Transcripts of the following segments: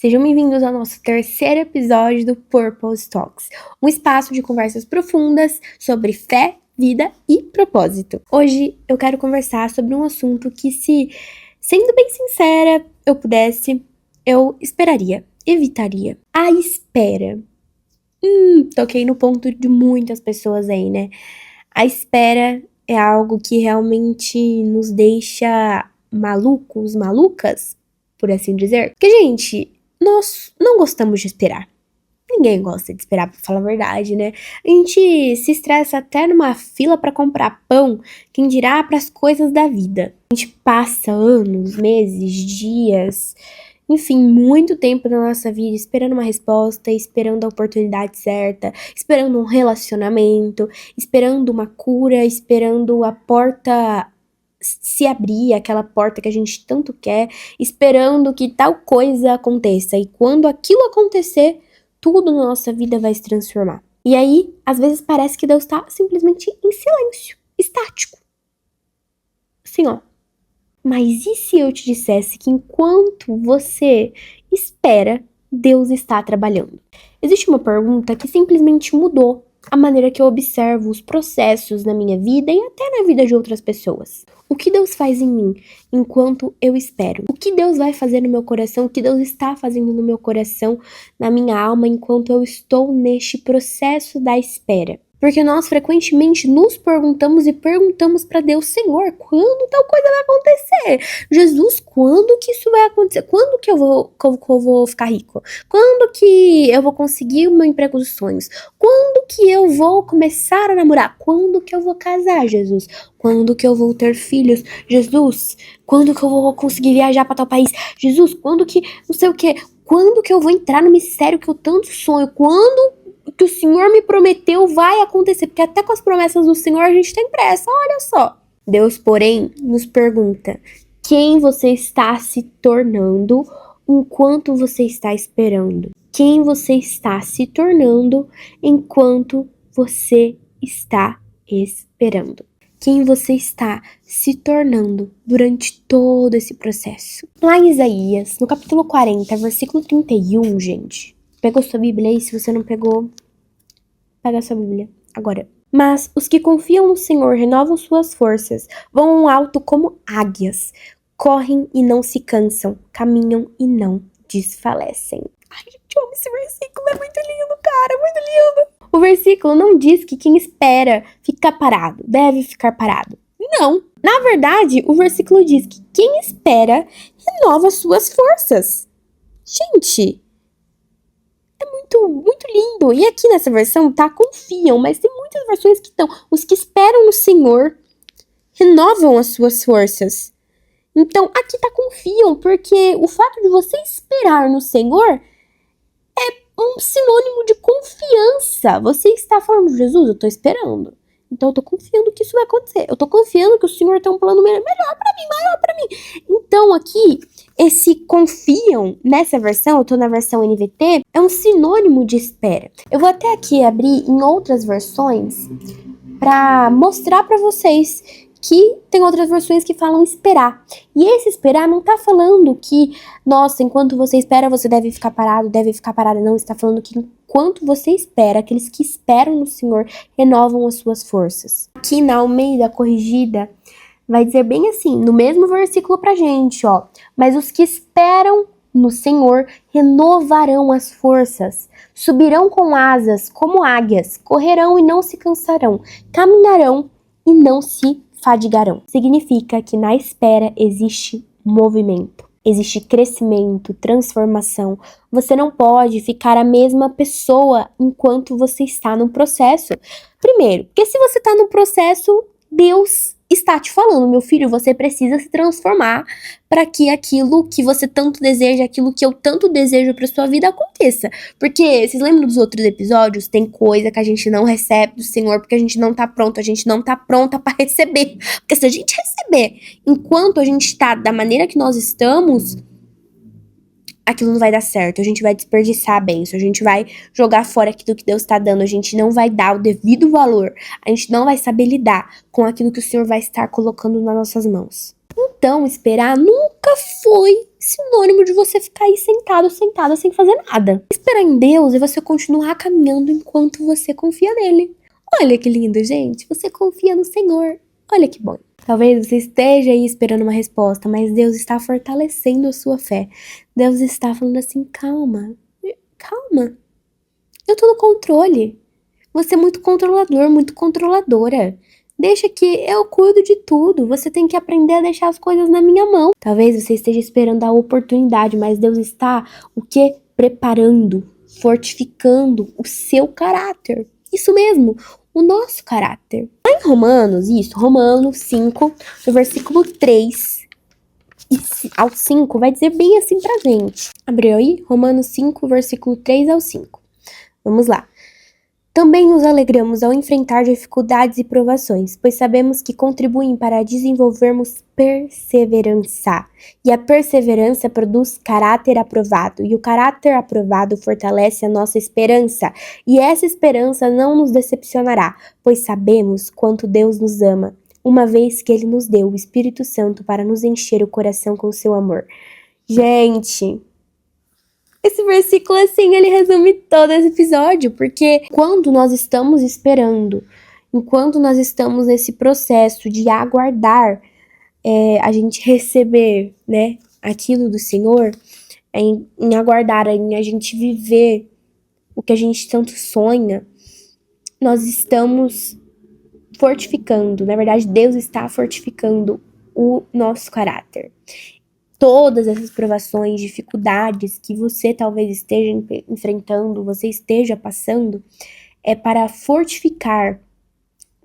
Sejam bem-vindos ao nosso terceiro episódio do Purpose Talks, um espaço de conversas profundas sobre fé, vida e propósito. Hoje eu quero conversar sobre um assunto que, sendo bem sincera, eu pudesse, eu evitaria. A espera. Toquei no ponto de muitas pessoas aí, né? A espera é algo que realmente nos deixa malucas, por assim dizer. Porque, gente, nós não gostamos de esperar. Ninguém gosta de esperar, pra falar a verdade, né? A gente se estressa até numa fila pra comprar pão, quem dirá pras coisas da vida. A gente passa anos, meses, dias, enfim, muito tempo na nossa vida esperando uma resposta, esperando a oportunidade certa, esperando um relacionamento, esperando uma cura, esperando a porta se abrir, aquela porta que a gente tanto quer, esperando que tal coisa aconteça. E quando aquilo acontecer, tudo na nossa vida vai se transformar. E aí, às vezes parece que Deus tá simplesmente em silêncio, estático. Assim, ó. Mas e se eu te dissesse que enquanto você espera, Deus está trabalhando? Existe uma pergunta que simplesmente mudou a maneira que eu observo os processos na minha vida e até na vida de outras pessoas. O que Deus faz em mim enquanto eu espero? O que Deus vai fazer no meu coração? O que Deus está fazendo no meu coração, na minha alma, enquanto eu estou neste processo da espera? Porque nós frequentemente nos perguntamos para Deus, Senhor, quando tal coisa vai acontecer? Jesus, quando que isso vai acontecer? Quando que eu vou ficar rico? Quando que eu vou conseguir o meu emprego dos sonhos? Quando que eu vou começar a namorar? Quando que eu vou casar, Jesus? Quando que eu vou ter filhos? Jesus, quando que eu vou conseguir viajar para tal país? Jesus, quando que não sei o que? Quando que eu vou entrar no mistério que eu tanto sonho? Quando que o Senhor me prometeu vai acontecer? Porque até com as promessas do Senhor a gente tem pressa, olha só. Deus, porém, nos pergunta: quem você está se tornando enquanto você está esperando? Quem você está se tornando enquanto você está esperando? Quem você está se tornando durante todo esse processo? Lá em Isaías, no capítulo 40, versículo 31, gente. Pegou sua Bíblia aí? Se você não pegou, pega sua Bíblia agora. Mas os que confiam no Senhor renovam suas forças, vão alto como águias, correm e não se cansam, caminham e não desfalecem. Ai, gente, eu amo esse versículo, é muito lindo, cara, muito lindo. O versículo não diz que quem espera fica parado, deve ficar parado. Não. Na verdade, o versículo diz que quem espera renova suas forças. Gente, muito lindo. E aqui nessa versão tá confiam, mas tem muitas versões que estão. Os que esperam no Senhor renovam as suas forças. Então aqui tá confiam, porque o fato de você esperar no Senhor é um sinônimo de confiança. Você está falando, Jesus, eu tô esperando. Então eu tô confiando que isso vai acontecer. Eu tô confiando que o Senhor tem um plano melhor pra mim, maior pra mim. Então aqui, esse confiam, nessa versão, eu tô na versão NVT, é um sinônimo de espera. Eu vou até aqui abrir em outras versões pra mostrar pra vocês que tem outras versões que falam esperar. E esse esperar não tá falando que, nossa, enquanto você espera, você deve ficar parado, não. Está falando que enquanto você espera, aqueles que esperam no Senhor renovam as suas forças. Aqui na Almeida Corrigida, vai dizer bem assim, no mesmo versículo pra gente, ó. Mas os que esperam no Senhor renovarão as forças, subirão com asas como águias, correrão e não se cansarão, caminharão e não se fadigarão. Significa que na espera existe movimento, existe crescimento, transformação. Você não pode ficar a mesma pessoa enquanto você está no processo. Primeiro, porque se você está no processo, Deus está te falando, meu filho, você precisa se transformar para que aquilo que você tanto deseja, aquilo que eu tanto desejo para sua vida aconteça. Porque, vocês lembram dos outros episódios? Tem coisa que a gente não recebe do Senhor porque a gente não tá pronto, a gente não tá pronta para receber. Porque se a gente receber enquanto a gente tá da maneira que nós estamos, aquilo não vai dar certo, a gente vai desperdiçar a bênção, a gente vai jogar fora aquilo que Deus está dando, a gente não vai dar o devido valor, a gente não vai saber lidar com aquilo que o Senhor vai estar colocando nas nossas mãos. Então, esperar nunca foi sinônimo de você ficar aí sentado, sentada, sem fazer nada. Esperar em Deus é você continuar caminhando enquanto você confia nele. Olha que lindo, gente. Você confia no Senhor. Olha que bom. Talvez você esteja aí esperando uma resposta, mas Deus está fortalecendo a sua fé. Deus está falando assim, calma, calma. Eu tô no controle. Você é muito controlador, muito controladora. Deixa que eu cuido de tudo. Você tem que aprender a deixar as coisas na minha mão. Talvez você esteja esperando a oportunidade, mas Deus está o quê? Preparando, fortificando o seu caráter. Isso mesmo, o nosso caráter. Lá em Romanos 5, no versículo 3 ao 5, vai dizer bem assim pra gente. Abriu aí? Romanos 5, versículo 3 ao 5. Vamos lá. Também nos alegramos ao enfrentar dificuldades e provações, pois sabemos que contribuem para desenvolvermos perseverança. E a perseverança produz caráter aprovado, e o caráter aprovado fortalece a nossa esperança. E essa esperança não nos decepcionará, pois sabemos quanto Deus nos ama, uma vez que Ele nos deu o Espírito Santo para nos encher o coração com seu amor. Gente, esse versículo, assim, ele resume todo esse episódio, porque quando nós estamos esperando, enquanto nós estamos nesse processo de aguardar a gente receber, né, aquilo do Senhor, em aguardar, em a gente viver o que a gente tanto sonha, nós estamos fortificando, na verdade, Deus está fortificando o nosso caráter. Todas essas provações, dificuldades que você talvez esteja enfrentando, você esteja passando, é para fortificar,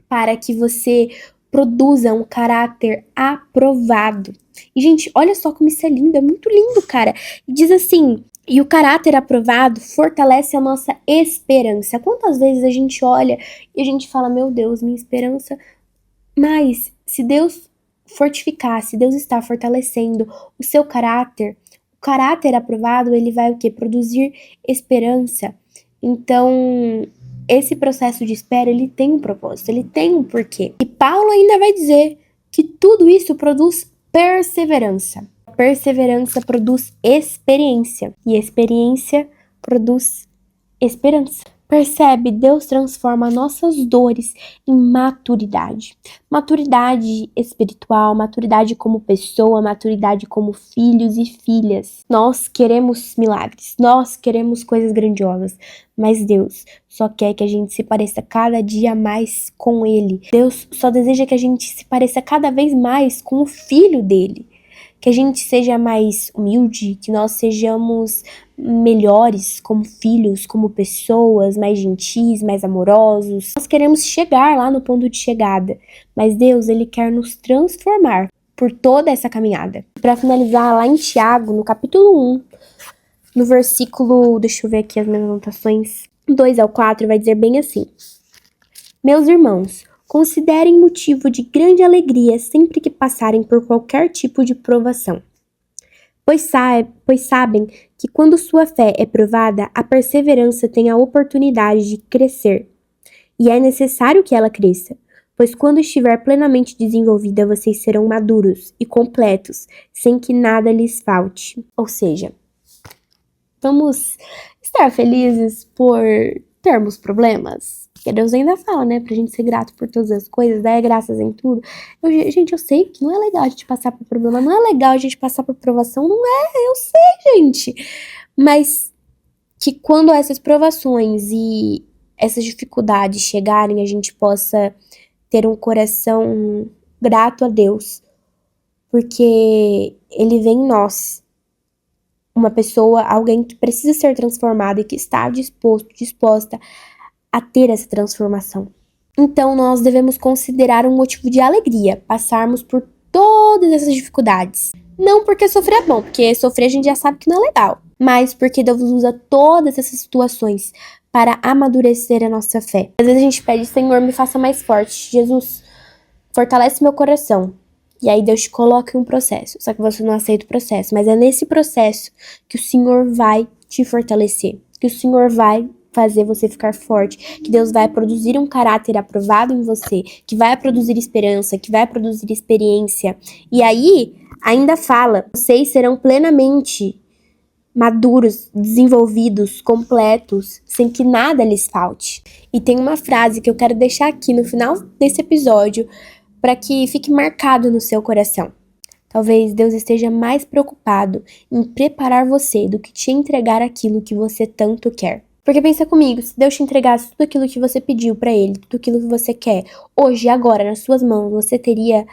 para que você produza um caráter aprovado. E, gente, olha só como isso é lindo, é muito lindo, cara. E diz assim, e o caráter aprovado fortalece a nossa esperança. Quantas vezes a gente olha e a gente fala, meu Deus, minha esperança... Mas, se Deus fortificar, se Deus está fortalecendo o seu caráter, o caráter aprovado, ele vai o quê? Produzir esperança. Então, esse processo de espera, ele tem um propósito, ele tem um porquê. E Paulo ainda vai dizer que tudo isso produz perseverança. Perseverança produz experiência. E experiência produz esperança. Percebe? Deus transforma nossas dores em maturidade. Maturidade espiritual, maturidade como pessoa, maturidade como filhos e filhas. Nós queremos milagres, nós queremos coisas grandiosas, mas Deus só quer que a gente se pareça cada dia mais com Ele. Deus só deseja que a gente se pareça cada vez mais com o Filho dele. Que a gente seja mais humilde, que nós sejamos melhores como filhos, como pessoas, mais gentis, mais amorosos. Nós queremos chegar lá no ponto de chegada, mas Deus, Ele quer nos transformar por toda essa caminhada. Para finalizar, lá em Tiago, no capítulo 1, no versículo, deixa eu ver aqui as minhas anotações, 2 ao 4, vai dizer bem assim: Meus irmãos, considerem motivo de grande alegria sempre que passarem por qualquer tipo de provação, pois sabem que quando sua fé é provada, a perseverança tem a oportunidade de crescer. E é necessário que ela cresça, pois quando estiver plenamente desenvolvida, vocês serão maduros e completos, sem que nada lhes falte. Ou seja, vamos estar felizes por termos problemas? Porque Deus ainda fala, né, pra gente ser grato por todas as coisas, dar graças em tudo. Gente, eu sei que não é legal a gente passar por problema, não é legal a gente passar por provação, não é, eu sei, gente. Mas que quando essas provações e essas dificuldades chegarem, a gente possa ter um coração grato a Deus, porque Ele vê em nós uma pessoa, alguém que precisa ser transformada e que está disposta a ter essa transformação. Então, nós devemos considerar um motivo de alegria passarmos por todas essas dificuldades. Não porque sofrer é bom, porque sofrer a gente já sabe que não é legal, mas porque Deus usa todas essas situações para amadurecer a nossa fé. Às vezes a gente pede, Senhor, me faça mais forte. Jesus, fortalece meu coração. E aí Deus te coloca em um processo, só que você não aceita o processo, mas é nesse processo que o Senhor vai te fortalecer, que o Senhor vai fazer você ficar forte, que Deus vai produzir um caráter aprovado em você, que vai produzir esperança, que vai produzir experiência. E aí, ainda fala, vocês serão plenamente maduros, desenvolvidos, completos, sem que nada lhes falte. E tem uma frase que eu quero deixar aqui no final desse episódio para que fique marcado no seu coração. Talvez Deus esteja mais preocupado em preparar você do que te entregar aquilo que você tanto quer. Porque pensa comigo, se Deus te entregasse tudo aquilo que você pediu para Ele, tudo aquilo que você quer, hoje, agora, nas suas mãos, você teria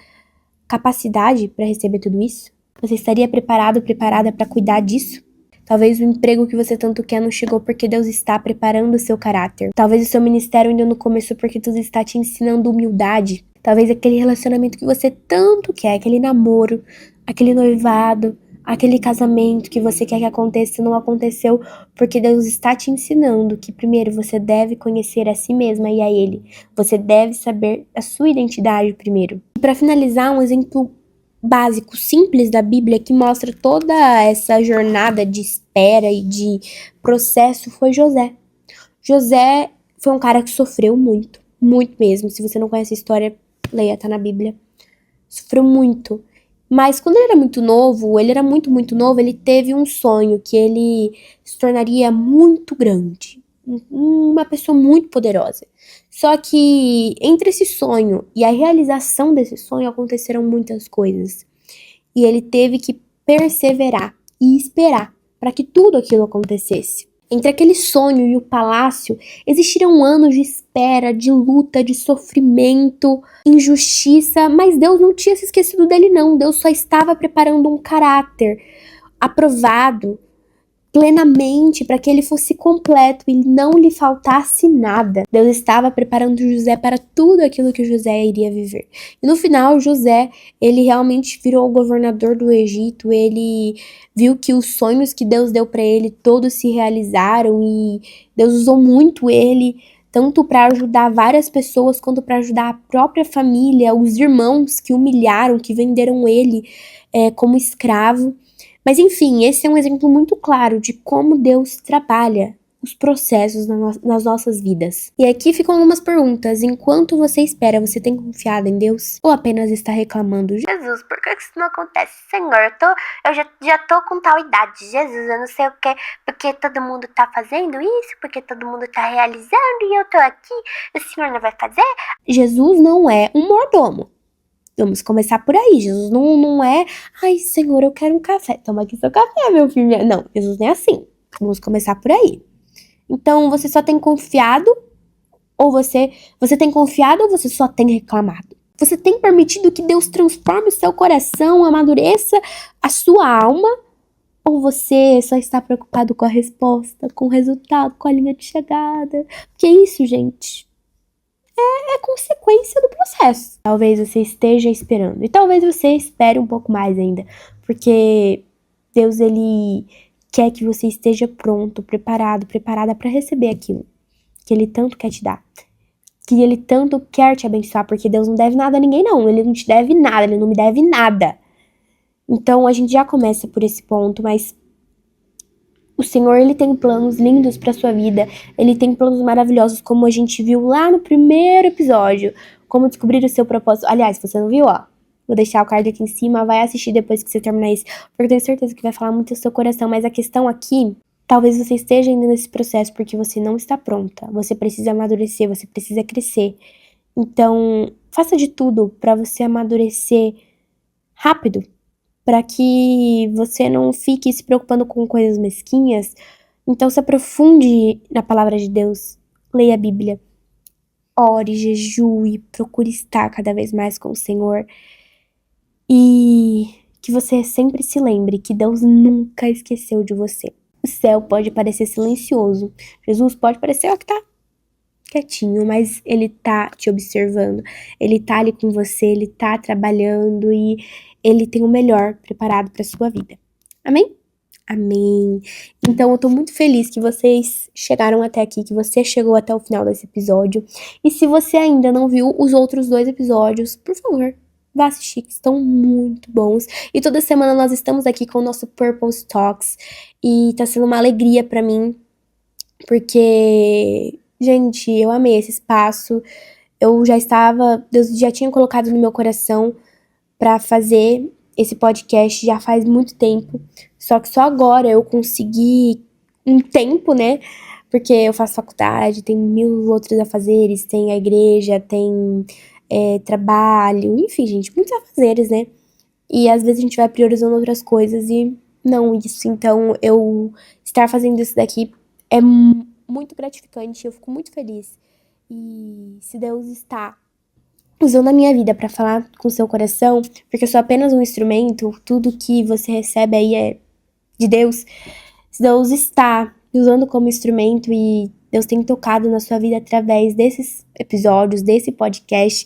capacidade para receber tudo isso? Você estaria preparado, preparada para cuidar disso? Talvez o emprego que você tanto quer não chegou porque Deus está preparando o seu caráter. Talvez o seu ministério ainda não começou porque Deus está te ensinando humildade. Talvez aquele relacionamento que você tanto quer, aquele namoro, aquele noivado, aquele casamento que você quer que aconteça não aconteceu porque Deus está te ensinando que primeiro você deve conhecer a si mesma e a Ele. Você deve saber a sua identidade primeiro. E para finalizar, um exemplo básico, simples da Bíblia que mostra toda essa jornada de espera e de processo foi José. José foi um cara que sofreu muito, muito mesmo. Se você não conhece a história, leia, tá na Bíblia. Sofreu muito. Mas quando ele era muito novo, ele teve um sonho que ele se tornaria muito grande. Uma pessoa muito poderosa. Só que entre esse sonho e a realização desse sonho aconteceram muitas coisas. E ele teve que perseverar e esperar para que tudo aquilo acontecesse. Entre aquele sonho e o palácio, existiram anos de espera, de luta, de sofrimento, injustiça, mas Deus não tinha se esquecido dele não. Deus só estava preparando um caráter aprovado plenamente para que ele fosse completo e não lhe faltasse nada. Deus estava preparando José para tudo aquilo que José iria viver. E no final, José, ele realmente virou o governador do Egito, ele viu que os sonhos que Deus deu para ele todos se realizaram e Deus usou muito ele, tanto para ajudar várias pessoas quanto para ajudar a própria família, os irmãos que humilharam, que venderam ele como escravo. Mas enfim, esse é um exemplo muito claro de como Deus trabalha os processos nas nossas vidas. E aqui ficam algumas perguntas. Enquanto você espera, você tem confiado em Deus? Ou apenas está reclamando? Jesus, por que isso não acontece? Senhor, eu já tô com tal idade. Jesus, eu não sei o que, porque todo mundo tá fazendo isso, porque todo mundo tá realizando e eu tô aqui, o Senhor não vai fazer? Jesus não é um mordomo. Vamos começar por aí. Jesus não é, ai, Senhor, eu quero um café. Toma aqui seu café, meu filho. Não, Jesus não é assim. Vamos começar por aí. Então, você só tem confiado ou você tem confiado ou você só tem reclamado? Você tem permitido que Deus transforme o seu coração, amadureça a sua alma? Ou você só está preocupado com a resposta, com o resultado, com a linha de chegada? Porque isso, gente, é consequência do processo. Talvez você esteja esperando. E talvez você espere um pouco mais ainda. Porque Deus, ele quer que você esteja pronto, preparado, preparada para receber aquilo que ele tanto quer te dar. Que ele tanto quer te abençoar. Porque Deus não deve nada a ninguém, não. Ele não te deve nada, ele não me deve nada. Então, a gente já começa por esse ponto, mas o Senhor, ele tem planos lindos para sua vida. Ele tem planos maravilhosos, como a gente viu lá no primeiro episódio. Como descobrir o seu propósito. Aliás, se você não viu, ó, vou deixar o card aqui em cima. Vai assistir depois que você terminar isso, porque eu tenho certeza que vai falar muito do seu coração. Mas a questão aqui, talvez você esteja ainda nesse processo porque você não está pronta. Você precisa amadurecer, você precisa crescer. Então, faça de tudo para você amadurecer rápido, para que você não fique se preocupando com coisas mesquinhas. Então se aprofunde na palavra de Deus, leia a Bíblia, ore, jejue, procure estar cada vez mais com o Senhor e que você sempre se lembre que Deus nunca esqueceu de você. O céu pode parecer silencioso, Jesus pode parecer que tá quietinho, mas ele tá te observando, ele tá ali com você, ele tá trabalhando e ele tem o melhor preparado para sua vida. Amém? Amém. Então eu tô muito feliz que vocês chegaram até aqui, que você chegou até o final desse episódio. E se você ainda não viu os outros 2 episódios, por favor, vá assistir, que estão muito bons. E toda semana nós estamos aqui com o nosso Purpose Talks e tá sendo uma alegria para mim porque, gente, eu amei esse espaço. Deus já tinha colocado no meu coração pra fazer esse podcast já faz muito tempo. Só que só agora eu consegui um tempo, né? Porque eu faço faculdade, tem mil outros afazeres, tem a igreja, tem trabalho, enfim, gente, muitos afazeres, né? E às vezes a gente vai priorizando outras coisas e não isso. Então, eu estar fazendo isso daqui é muito gratificante, eu fico muito feliz. E se Deus está usando a minha vida pra falar com o seu coração, porque eu sou apenas um instrumento, tudo que você recebe aí é de Deus. Se Deus está me usando como instrumento e Deus tem tocado na sua vida através desses episódios, desse podcast,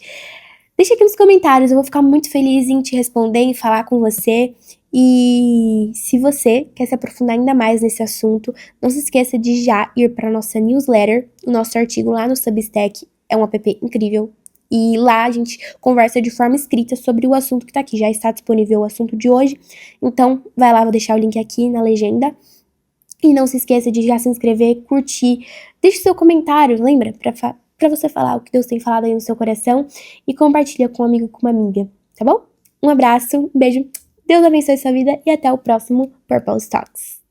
deixa aqui nos comentários, eu vou ficar muito feliz em te responder, em falar com você. E se você quer se aprofundar ainda mais nesse assunto, não se esqueça de já ir para nossa newsletter, o nosso artigo lá no Substack, é um app incrível. E lá a gente conversa de forma escrita sobre o assunto que tá aqui. Já está disponível o assunto de hoje. Então, vai lá, vou deixar o link aqui na legenda. E não se esqueça de já se inscrever, curtir. Deixe seu comentário, lembra? Pra você falar o que Deus tem falado aí no seu coração. E compartilha com um amigo, com uma amiga, tá bom? Um abraço, um beijo. Deus abençoe sua vida e até o próximo Purple Talks.